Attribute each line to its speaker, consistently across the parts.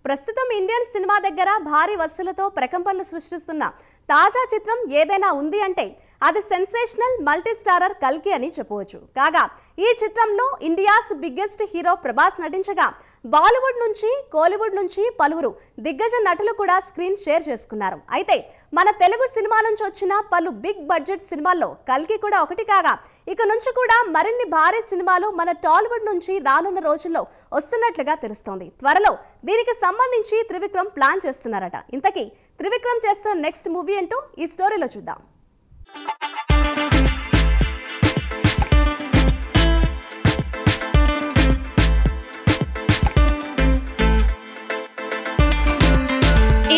Speaker 1: ప్రస్తుతం Indian cinema దగ్గర భారీ వసూలతో ప్రకంపనలు సృష్టిస్తున్న తాజా చిత్రం ఏదైనా ఉంది అంటే అది సెన్సేషనల్ మల్టీ స్టారర్ కల్కి అని చెప్పవచ్చు. కాగా ఈ చిత్రంలో ఇండియాస్ బిగ్గెస్ట్ హీరో ప్రభాస్ నటించగా బాలీవుడ్ నుంచి కోలీవుడ్ నుంచి పలువురు దిగ్గజ నటులు కూడా స్క్రీన్ షేర్ చేసుకున్నారు. అయితే మన తెలుగు సినిమా నుంచి వచ్చిన పలు బిగ్ బడ్జెట్ సినిమాల్లో కల్కి కూడా ఒకటి. కాగా ఇక నుంచి కూడా మరిన్ని భారీ సినిమాలు మన టాలీవుడ్ నుంచి రానున్న రోజుల్లో వస్తున్నట్లుగా తెలుస్తోంది. త్వరలో దీనికి సంబంధించి త్రివిక్రమ్ ప్లాన్ చేస్తున్నారట. ఇంతకీ త్రివిక్రమ్ చేస్తున్న నెక్స్ట్ మూవీ ఏంటో ఈ స్టోరీలో చూద్దాం.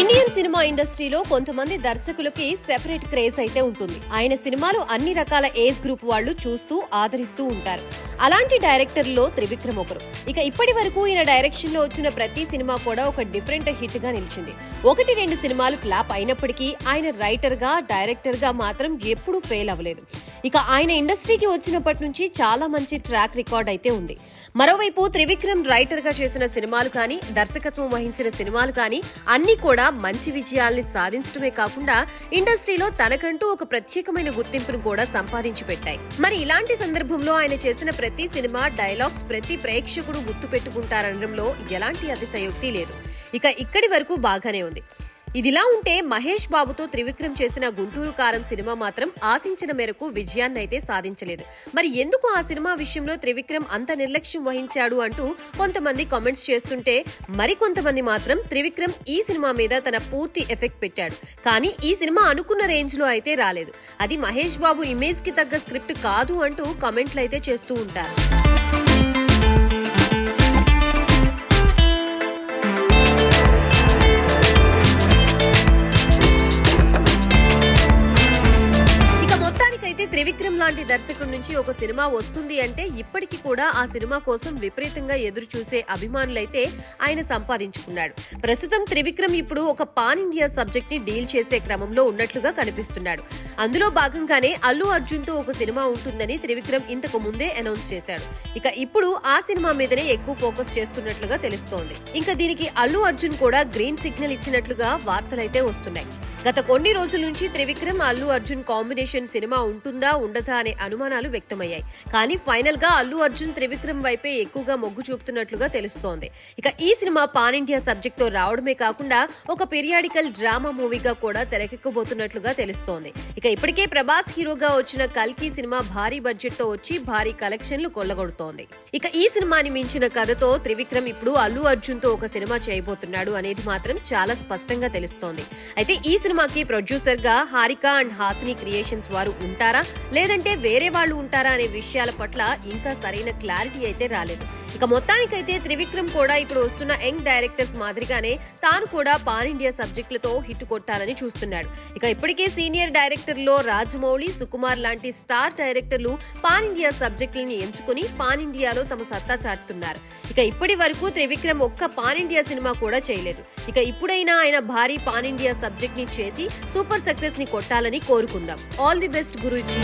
Speaker 2: ఇండియన్ సినిమా ఇండస్ట్రీలో కొంతమంది దర్శకులకి సెపరేట్ క్రేజ్ అయితే ఉంటుంది. ఆయన సినిమాలు అన్ని రకాల ఏజ్ గ్రూప్ వాళ్ళు చూస్తూ ఆదరిస్తూ ఉంటారు. అలాంటి డైరెక్టర్లో త్రివిక్రమ్ ఒకరు. ఇక ఇప్పటి వరకు ఈయన డైరెక్షన్ లో వచ్చిన ప్రతి సినిమా కూడా ఒక డిఫరెంట్ హిట్ గా నిలిచింది. 1-2 సినిమాలు ఫ్లాప్ అయినప్పటికీ ఆయన రైటర్ గా డైరెక్టర్ గా మాత్రం ఎప్పుడూ ఫెయిల్ అవ్వలేదు. ఇక ఆయన ఇండస్ట్రీకి వచ్చినప్పటి నుంచి చాలా మంచి ట్రాక్ రికార్డ్ అయితే ఉంది. మరోవైపు త్రివిక్రమ్ రైటర్ గా చేసిన సినిమాలు కానీ దర్శకత్వం వహించిన సినిమాలు కానీ అన్ని కూడా మంచి విజయాల్ని సాధించడమే కాకుండా ఇండస్ట్రీలో తనకంటూ ఒక ప్రత్యేకమైన గుర్తింపును కూడా సంపాదించి పెట్టాయి. మరి ఇలాంటి సందర్భంలో ఆయన చేసిన ప్రతి సినిమా డైలాగ్స్ ప్రతి ప్రేక్షకుడు గుర్తు పెట్టుకుంటారనడంలో ఎలాంటి అతిశయోక్తి లేదు. ఇక ఇక్కడి వరకు బాగానే ఉంది. ఇదిలా ఉంటే మహేష్ బాబుతో త్రివిక్రమ్ చేసిన గుంటూరు కారం సినిమా మాత్రం ఆశించిన మేరకు విజయాన్నైతే సాధించలేదు. మరి ఎందుకు ఆ సినిమా విషయంలో త్రివిక్రమ్ అంత నిర్లక్ష్యం వహించాడు అంటూ కొంతమంది కామెంట్స్ చేస్తుంటే మరికొంతమంది మాత్రం త్రివిక్రమ్ ఈ సినిమా మీద తన పూర్తి ఎఫెక్ట్ పెట్టాడు. కానీ ఈ సినిమా అనుకున్న రేంజ్ లో అయితే రాలేదు. అది మహేష్ బాబు ఇమేజ్ కి తగ్గ స్క్రిప్ట్ కాదు అంటూ కామెంట్లు అయితే చేస్తూ ఉంటారు. త్రివిక్రమ్ లాంటి దర్శకుడి నుంచి ఒక సినిమా వస్తుంది అంటే ఇప్పటికీ కూడా ఆ సినిమా కోసం విపరీతంగా ఎదురు చూసే అభిమానులైతే ఆయన సంపాదించుకున్నాడు. ప్రస్తుతం త్రివిక్రమ్ ఇప్పుడు ఒక పాన్ ఇండియా సబ్జెక్ట్ ని డీల్ చేసే క్రమంలో ఉన్నట్లుగా కనిపిస్తున్నాడు. అందులో భాగంగానే అల్లు అర్జున్ తో ఒక సినిమా ఉంటుందని త్రివిక్రమ్ ఇంతకు ముందే అనౌన్స్ చేశాడు. ఇక ఇప్పుడు ఆ సినిమా మీదనే ఎక్కువ ఫోకస్ చేస్తున్నట్లుగా తెలుస్తోంది. ఇంకా దీనికి అల్లు అర్జున్ కూడా గ్రీన్ సిగ్నల్ ఇచ్చినట్లుగా వార్తలైతే వస్తున్నాయి. గత కొన్ని రోజుల నుంచి త్రివిక్రమ్ అల్లు అర్జున్ కాంబినేషన్ సినిమా ఉంటుందా ఉండదా అనే అనుమానాలు వ్యక్తమయ్యాయి. కానీ ఫైనల్ గా అల్లు అర్జున్ త్రివిక్రమ్ వైపే ఎక్కువగా మొగ్గు చూపుతున్నట్లుగా తెలుస్తోంది. ఇక ఈ సినిమా పాన్ ఇండియా సబ్జెక్ట్ తో రావడమే కాకుండా ఒక పీరియాడికల్ డ్రామా మూవీగా కూడా తెరకెక్కబోతున్నట్లుగా తెలుస్తోంది. ఇక ఇప్పటికే ప్రభాస్ హీరోగా వచ్చిన కల్కి సినిమా భారీ బడ్జెట్ తో వచ్చి భారీ కలెక్షన్లు కొల్లగొడుతోంది. ఇక ఈ సినిమాని మించిన కథతో త్రివిక్రమ్ ఇప్పుడు అల్లు అర్జున్ తో ఒక సినిమా చేయబోతున్నాడు అనేది మాత్రం చాలా స్పష్టంగా తెలుస్తోంది. అయితే ఈ సినిమాకి ప్రొడ్యూసర్ గా హారిక అండ్ హాసిని క్రియేషన్స్ వారు ఉంటారా లేదంటే వేరే వాళ్ళు ఉంటారా అనే విషయాల పట్ల ఇంకా సరైన క్లారిటీ అయితే రాలేదు. ఇక మొత్తానికైతే త్రివిక్రమ్ కూడా ఇప్పుడు వస్తున్న యంగ్ డైరెక్టర్స్ మాదిరిగానే తాను కూడా పాన్ ఇండియా సబ్జెక్టులతో హిట్ కొట్టాలని చూస్తున్నాడు. ఇక ఇప్పటికే సీనియర్ డైరెక్టర్లో రాజమౌళి, సుకుమార్ లాంటి స్టార్ డైరెక్టర్లు పాన్ ఇండియా సబ్జెక్టులని ఎంచుకుని పాన్ ఇండియాలో తమ సత్తా చాటుతున్నారు. ఇక ఇప్పటి వరకు త్రివిక్రమ్ ఒక్క పాన్ ఇండియా సినిమా కూడా చేయలేదు. ఇక ఇప్పుడైనా ఆయన భారీ పాన్ ఇండియా సబ్జెక్ట్ ని చేసి సూపర్ సక్సెస్ ని కొట్టాలని కోరుకుందాం. All the best Guruji.